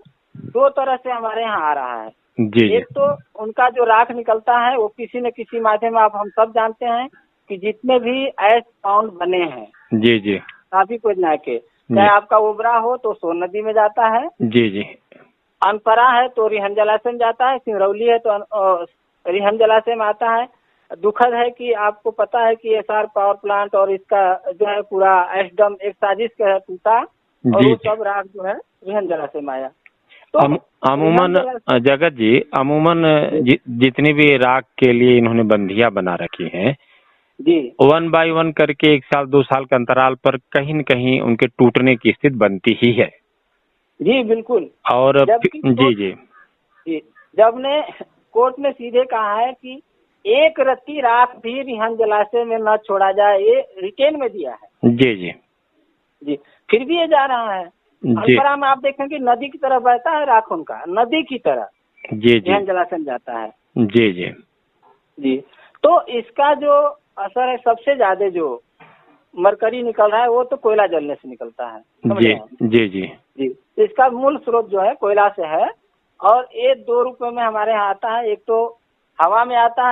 2 तरह से हमारे यहाँ आ रहा है। एक तो उनका जो राख निकलता है वो किसी न किसी माध्यम में, आप हम सब जानते हैं कि जितने भी ऐश पाउंड बने हैं काफी परियोजना के, चाहे आपका ओबरा हो तो सोन नदी में जाता है, अनपरा है तो रिहन जलाशय में जाता है, सिंगरौली है तो रिहन जलाशय में आता है। दुखद है कि आपको पता है कि एसआर पावर प्लांट और इसका जो है पूरा एसडम एक साजिश के है टूटा, और वो सब राख जो है रिहन जलाशय में आया। तो अमूमन जगत जी, अमूमन जितनी भी राख के लिए इन्होंने बंदियां बना रखी हैं जी, 1 बाय 1 करके 1 साल 2 साल के अंतराल पर कहीं न कहीं उनके टूटने की स्थिति बनती ही है। जी बिल्कुल। और जी, जब ने कोर्ट ने सीधे कहा है कि एक रत्ती राख भी रिहन जलाशय में न छोड़ा जाए, ये रिटेन में दिया है। जी, फिर भी ये जा रहा है। अनपरा में आप देखें कि नदी की तरह बहता है राख, उनका नदी की तरह रिहन जलाशय में जाता है। जी, तो इसका जो असर है सबसे ज्यादा जो मरकरी निकल रहा है वो तो कोयला जलने से निकलता है। जी जी जी जी, इसका मूल स्रोत जो है कोयला से है। और ये 2 रुपए में हमारे यहाँ आता है। एक तो हवा में आता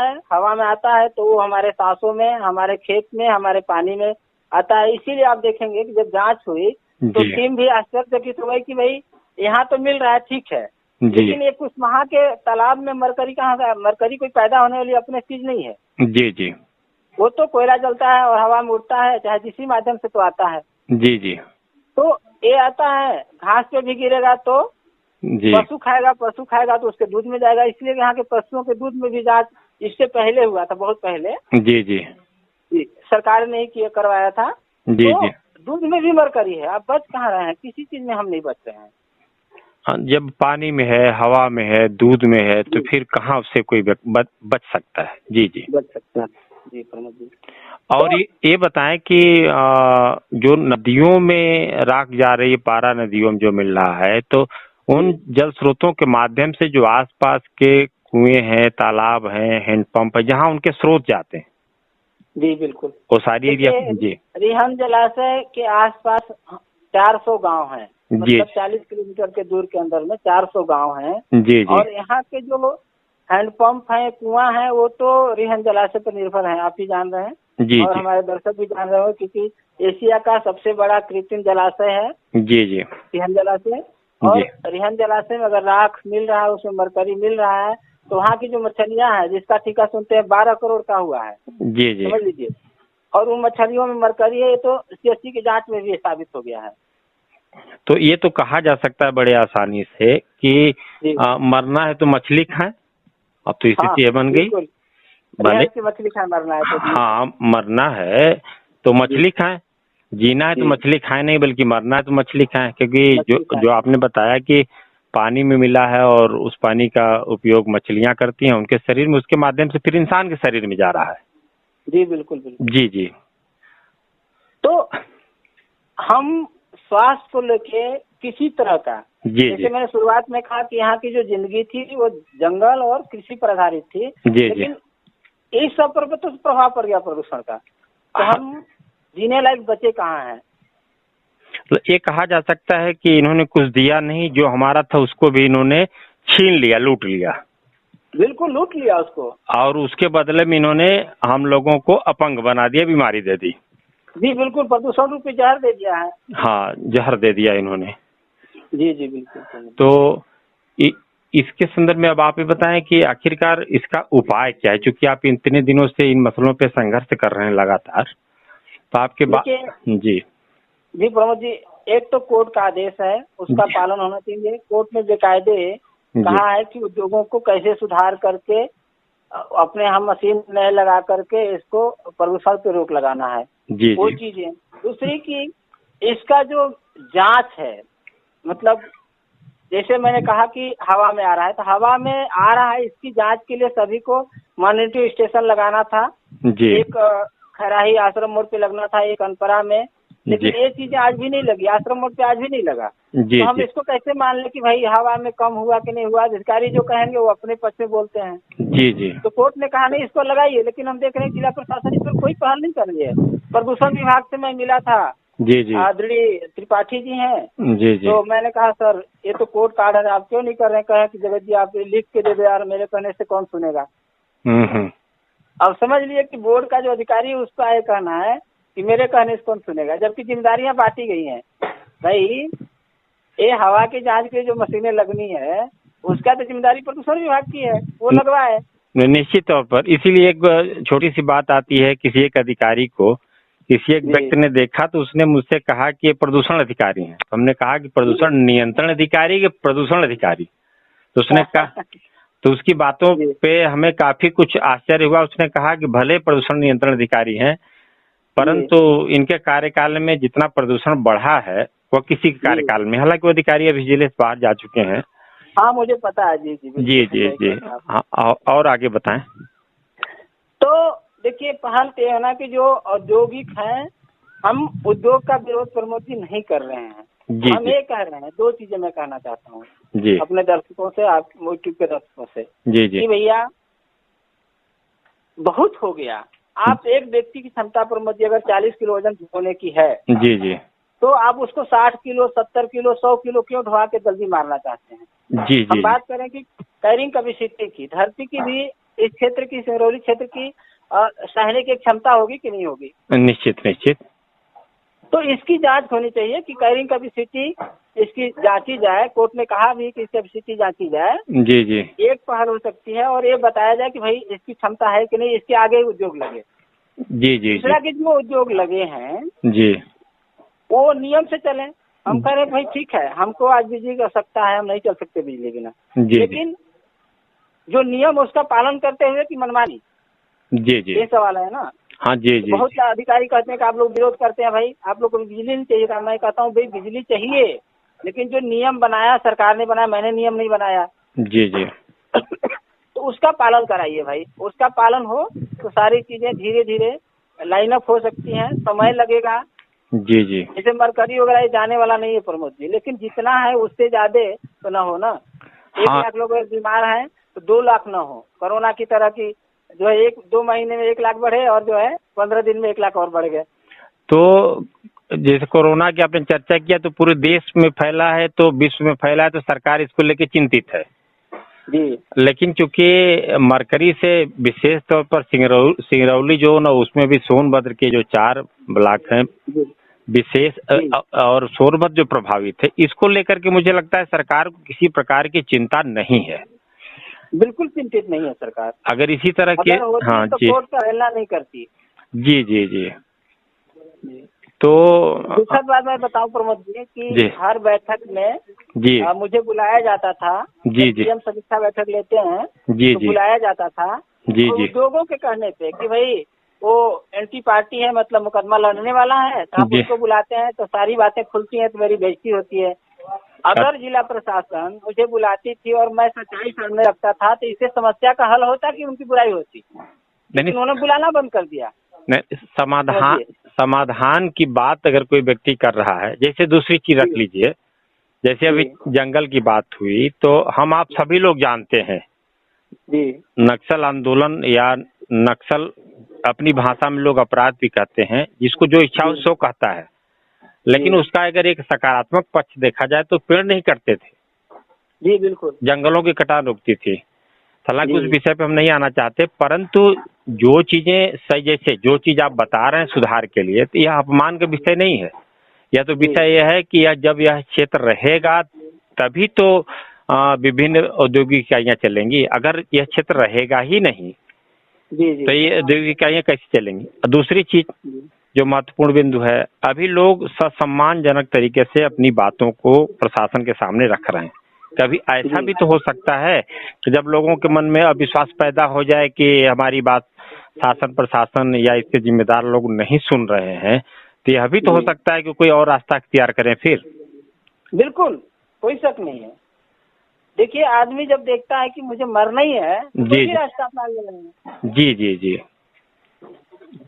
है तो वो हमारे सांसों में, हमारे खेत में, हमारे पानी में आता है। इसीलिए आप देखेंगे कि जब जांच हुई तो टीम भी आश्चर्यचकित हुई कि भाई यहाँ तो मिल रहा है, ठीक है, लेकिन ये कुछ वहाँ के तालाब में मरकरी मरकरी कोई पैदा होने वाली अपने चीज नहीं है। जी जी, वो तो कोयला जलता है और हवा में उड़ता है, चाहे जिसी माध्यम से तो आता है। जी जी, तो ये आता है, घास पे भी गिरेगा तो पशु खाएगा तो उसके दूध में जाएगा। इसलिए यहाँ के पशुओं के दूध में भी जांच इससे पहले हुआ था, बहुत पहले। जी जी जी, सरकार ने ही करवाया था। जी तो जी, दूध में भी मरकरी है। आप बच कहाँ रहे हैं? किसी चीज में हम नहीं बच रहे हैं। हाँ, जब पानी में है, हवा में है, दूध में है, तो फिर कहाँ उससे कोई बच सकता है। जी जी, बच सकता है। जी प्रमोद जी, और तो ये बताएं कि जो नदियों में राख जा रही है, पारा नदियों में जो मिल रहा है, तो उन जल स्रोतों के माध्यम से जो आसपास के कुएं हैं, तालाब हैं, हैंडपंप है, जहाँ उनके स्रोत जाते हैं, जी बिल्कुल, वो सारी एरिया। जी, रिहन जलाशय के आसपास 400 गांव हैं। मतलब 40 किलोमीटर के दूर के अंदर में 400 गांव हैं। जी जी, और यहाँ के जो हैंडपंप है, कुआं है, वो तो रिहन जलाशय पर निर्भर है। आप ही जान रहे हैं जी और जी, हमारे दर्शक भी जान रहे हो, क्योंकि एशिया का सबसे बड़ा कृत्रिम जलाशय है जी जी, रिहन जलाशय। और रिहन जलाशय में अगर राख मिल रहा है, उसमें मरकरी मिल रहा है, तो वहाँ की जो मछलियाँ हैं, जिसका ठीका सुनते हैं 12 करोड़ का हुआ है, जी जी, समझ लीजिए। और उन मछलियों में मरकरी है, ये तो CSC की जांच में भी साबित हो गया है। तो ये तो कहा जा सकता है बड़े आसानी से कि मरना है तो मछली खाएं। अब तो स्थिति ये बन गई, भले मछली खाएं, मरना है तो हाँ, मरना है तो मछली खाएं, जीना है तो मछली खाएं नहीं, बल्कि मरना है तो मछली खाएं। क्योंकि जो आपने बताया कि पानी में मिला है और उस पानी का उपयोग मछलियां करती हैं उनके शरीर में, उसके माध्यम से फिर इंसान के शरीर में जा रहा है। जी बिल्कुल बिल्कुल। जी जी, तो हम स्वास्थ्य को लेके किसी तरह का, जैसे मैंने शुरुआत में कहा कि यहाँ की जो जिंदगी थी वो जंगल और कृषि पर आधारित थी, लेकिन इस सब पर तो प्रभाव पड़ गया प्रदूषण का, तो हम जीने लायक बचे कहाँ हैं? तो ये कहा जा सकता है कि इन्होंने कुछ दिया नहीं, जो हमारा था उसको भी इन्होंने छीन लिया, लूट लिया। बिल्कुल लूट लिया उसको, और उसके बदले में इन्होंने हम लोगों को अपंग बना दिया, बीमारी दे दी। जी बिल्कुल, प्रदूषण रूपी जहर दे दिया है। हाँ, जहर दे दिया इन्होंने। जी जी बिल्कुल। तो इसके संदर्भ में अब आप ये बताएं कि आखिरकार इसका उपाय क्या है, क्योंकि आप इतने दिनों से इन मसलों पे संघर्ष कर रहे हैं लगातार, तो आपके जी जी प्रमोद जी, एक तो कोर्ट का आदेश है, उसका पालन होना चाहिए। कोर्ट में बेकायदे कहा है कि उद्योगों को कैसे सुधार करके अपने हम मशीन नए लगा करके इसको प्रदूषण पे रोक लगाना है। जी वो चीजें। दूसरी की इसका जो जांच है, मतलब जैसे मैंने कहा कि हवा में आ रहा है, तो हवा में आ रहा है, इसकी जांच के लिए सभी को मॉनिटरिंग स्टेशन लगाना था। एक खराही आश्रम मोड़ पे लगना था, एक अनपरा में, लेकिन ये चीजें आज भी नहीं लगी। आश्रम मोड़ पे आज भी नहीं लगा। तो हम इसको कैसे मान ले कि भाई हवा में कम हुआ कि नहीं हुआ? अधिकारी जो कहेंगे वो अपने पक्ष में बोलते हैं। जी जी, तो कोर्ट ने कहा नहीं इसको लगाइए, लेकिन हम देख रहे हैं जिला प्रशासन इस पर कोई पहल नहीं कर रही है। प्रदूषण विभाग से मैं मिला था, जी जी, आदरणीय त्रिपाठी जी हैं, जी जी, तो मैंने कहा सर ये तो कोर्ट का आर्डर है, आप क्यों नहीं कर रहे हैं? कहे कि जगत जी आप लिख के दे दो यार, मेरे कहने से कौन सुनेगा। अब समझ लिए कि बोर्ड का जो अधिकारी है उसका ये कहना है कि मेरे कहने से कौन सुनेगा, जबकि जिम्मेदारियां बांटी गई हैं। भाई ये हवा की जांच के जो मशीनें लगनी है उसका तो जिम्मेदारी प्रदूषण विभाग की है, वो लगवाए। निश्चित तौर पर। इसीलिए एक छोटी सी बात आती है, किसी एक अधिकारी को किसी एक व्यक्ति ने देखा तो उसने मुझसे कहा कि ये प्रदूषण अधिकारी हैं। हमने कहा कि प्रदूषण नियंत्रण अधिकारी कि प्रदूषण अधिकारी? तो उसने कहा, तो उसकी बातों पे हमें काफी कुछ आश्चर्य हुआ। उसने कहा कि भले प्रदूषण नियंत्रण अधिकारी हैं, परंतु इनके कार्यकाल में जितना प्रदूषण बढ़ा है वो किसी के कार्यकाल में, हालांकि वो अधिकारी अभी जिले से बाहर जा चुके हैं। हाँ मुझे पता है। जी जी जी जी जी, हाँ, और आगे बताएं। तो देखिए, पहल तो है ना कि जो औद्योगिक हैं, हम उद्योग का विरोध प्रमोद जी नहीं कर रहे हैं। हम ये कह रहे हैं, दो चीजें मैं कहना चाहता हूँ अपने दर्शकों से, आप यूट्यूब के दर्शकों से, जी जी, कि भैया बहुत हो गया, आप एक व्यक्ति की क्षमता प्रमोद जी अगर 40 किलो वजन ढोने की है, जी जी तो आप उसको 60 किलो 70 किलो 100 किलो क्यों ढोआ के जल्दी मारना चाहते हैं? जी जी हम बात करें कि कैरिंग कैपेसिटी की, धरती की भी इस क्षेत्र की, सिंगरौली क्षेत्र की सहने की क्षमता होगी कि नहीं होगी? निश्चित निश्चित। तो इसकी जांच होनी चाहिए कि कैरिंग कैपेसिटी इसकी जांची जाए। कोर्ट ने कहा भी कि इसकी कैपेसिटी जांची जाए। जी जी एक पहल हो सकती है और ये बताया जाए कि भाई इसकी क्षमता है कि नहीं, इसके आगे उद्योग लगे। जी जी दूसरा कि जो उद्योग लगे हैं जी वो नियम से चले। हम कह रहे हैं भाई ठीक है, हमको आज बिजली की आवश्यकता है, हम नहीं चल सकते बिजली बिना, जी लेकिन जो नियम उसका पालन करते हुए कि मनमानी, जी जी ये सवाल है ना। हाँ जी जी बहुत अधिकारी कहते हैं कि आप लोग विरोध करते हैं, भाई आप लोग को बिजली नहीं चाहिए था। मैं कहता हूँ भाई बिजली चाहिए, लेकिन जो नियम बनाया सरकार ने बनाया, मैंने नियम नहीं बनाया। जी जी तो उसका पालन कराइए भाई, उसका पालन हो तो सारी चीजें धीरे धीरे लाइनअप हो सकती हैं। समय लगेगा, जी जी जैसे मरकरी वगैरह ये जाने वाला नहीं है प्रमोद जी, लेकिन जितना है उससे ज्यादा तो ना हो ना। 1 हाँ लाख लोग अगर बीमार हैं तो 2 लाख ना हो, कोरोना की तरह की जो है 1-2 महीने में 1 लाख बढ़े और जो है 15 दिन में 1 लाख और बढ़ गए। तो जैसे कोरोना की आपने चर्चा किया, तो पूरे देश में फैला है, तो विश्व में फैला है, तो सरकार इसको लेके चिंतित है जी। लेकिन चूंकि मरकरी से विशेष तौर पर सिंगरौली जो ना, उसमें भी सोनभद्र के जो 4 ब्लॉक हैं विशेष और सोनभद्र जो प्रभावित है, इसको लेकर के मुझे लगता है सरकार को किसी प्रकार की चिंता नहीं है। बिल्कुल चिंतित नहीं है सरकार। अगर इसी तरह के हाँ तो जी कोर्ट का अवहेलना नहीं करती। जी जी जी तो दूसरा बात मैं बताऊं प्रमोद जी कि हर बैठक में जी मुझे बुलाया जाता था। जी जी हम समीक्षा बैठक लेते हैं जी तो जी बुलाया जाता था जी जी उद्योगों के कहने पे कि भाई वो एंटी पार्टी है, मतलब मुकदमा लड़ने वाला है, तो आप उसको बुलाते हैं तो सारी बातें खुलती हैं, तो मेरी बेइज्जती होती है। अगर जिला प्रशासन मुझे बुलाती थी और मैं सच्चाई सामने रखता था तो इससे समस्या का हल होता कि उनकी बुराई होती, लेकिन उन्होंने बुलाना बंद कर दिया। समाधान की बात अगर कोई व्यक्ति कर रहा है, जैसे दूसरी चीज रख लीजिए, जैसे अभी जंगल की बात हुई, तो हम आप सभी लोग जानते हैं जी, नक्सल आंदोलन या नक्सल अपनी भाषा में लोग अपराध भी कहते हैं, जिसको जो इच्छा हो सो कहता है, लेकिन उसका अगर एक सकारात्मक पक्ष देखा जाए तो पेड़ नहीं करते थे जी बिल्कुल, जंगलों की कटान रुकती थी। हालांकि उस विषय पे हम नहीं आना चाहते, परंतु जो चीजें सही, जैसे जो चीज आप बता रहे हैं सुधार के लिए, तो यह अपमान का विषय नहीं है। यह तो विषय यह है कि जब यह क्षेत्र रहेगा तभी तो विभिन्न औद्योगिक इकाइयां चलेंगी। अगर यह क्षेत्र रहेगा ही नहीं तो ये औद्योगिक इकाइयां कैसे चलेंगी। दूसरी चीज जो महत्वपूर्ण बिंदु है, अभी लोग सम्मानजनक तरीके से अपनी बातों को प्रशासन के सामने रख रहे हैं। कभी ऐसा भी तो हो सकता है कि जब लोगों के मन में अविश्वास पैदा हो जाए कि हमारी बात शासन प्रशासन या इसके जिम्मेदार लोग नहीं सुन रहे हैं, तो यह भी तो हो सकता है कि कोई और रास्ता अख्तियार करें फिर। बिल्कुल कोई शक नहीं है। देखिए आदमी जब देखता है कि मुझे मरना ही है तो जी कोई रास्ता अपना लेंगे। जी जी जी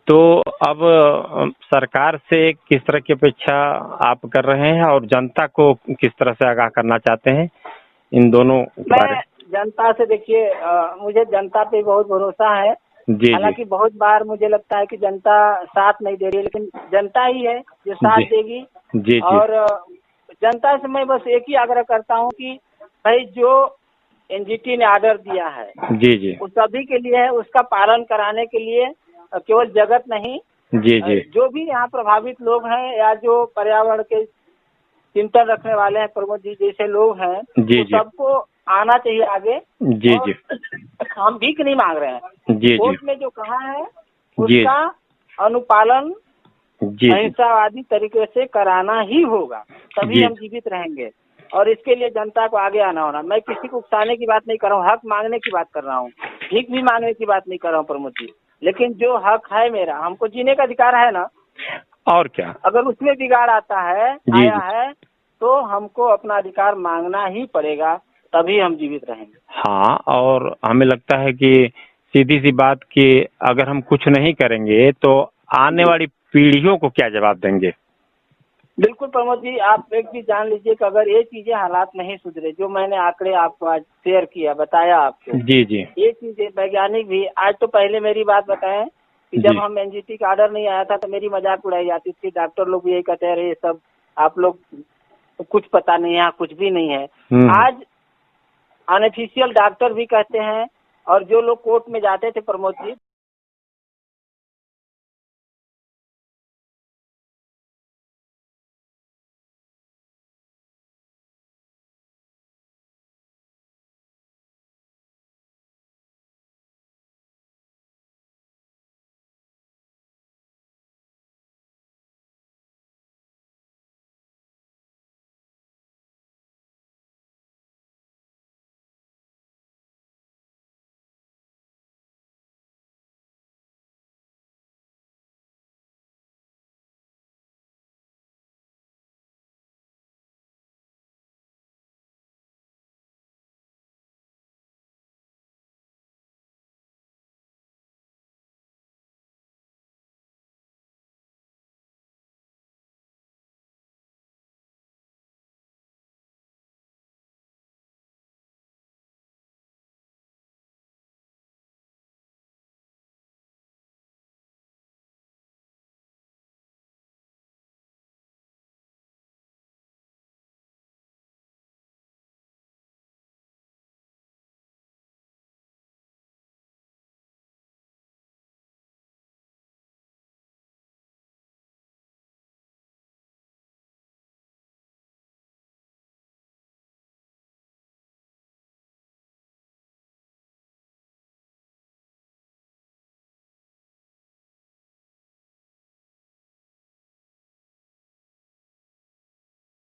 तो अब सरकार से किस तरह की अपेक्षा आप कर रहे हैं और जनता को किस तरह से आगाह करना चाहते हैं इन दोनों बारे? मैं जनता से, देखिए मुझे जनता पे बहुत भरोसा है। हालांकि बहुत बार मुझे लगता है कि जनता साथ नहीं दे रही है, लेकिन जनता ही है जो साथ देगी। जी और जनता से मैं बस एक ही आग्रह करता हूँ कि भाई जो एनजीटी ने आर्डर दिया है जी जी उस सभी के लिए है, उसका पालन कराने के लिए केवल जगत नहीं, जी जी जो भी यहाँ प्रभावित लोग हैं या जो पर्यावरण के चिंतन रखने वाले हैं प्रमोद जी जैसे लोग हैं, जी तो सबको आना चाहिए आगे। जी जी हम भीख नहीं मांग रहे हैं। जी कोर्ट ने जो कहा है उसका अनुपालन अहिंसावादी तरीके से कराना ही होगा, तभी हम जीवित रहेंगे। और इसके लिए जनता को आगे आना होना। मैं किसी को उकसाने की बात नहीं कर रहा हूँ, हक मांगने की बात कर रहा हूँ, भीख भी मांगने की बात नहीं कर रहा हूँ प्रमोद जी। लेकिन जो हक है मेरा, हमको जीने का अधिकार है ना, और क्या। अगर उसमें बिगाड़ आया है तो हमको अपना अधिकार मांगना ही पड़ेगा, तभी हम जीवित रहेंगे। हाँ, और हमें लगता है कि सीधी सी बात कि अगर हम कुछ नहीं करेंगे तो आने वाली पीढ़ियों को क्या जवाब देंगे। बिल्कुल प्रमोद जी, आप एक चीज जान लीजिए कि अगर ये चीजें हालात नहीं सुधरे, जो मैंने आंकड़े आपको आज शेयर किया, बताया आपको, जी जी ये चीजें वैज्ञानिक भी आज तो पहले मेरी बात बताएं कि जब हम एनजीटी का ऑर्डर नहीं आया था तो मेरी मजाक उड़ाई जाती थी, डॉक्टर लोग भी यही कहते रहे सब आप लोग कुछ पता नहीं है, कुछ भी नहीं है। आज अनऑफिशियल डॉक्टर भी कहते हैं, और जो लोग कोर्ट में जाते थे प्रमोद जी,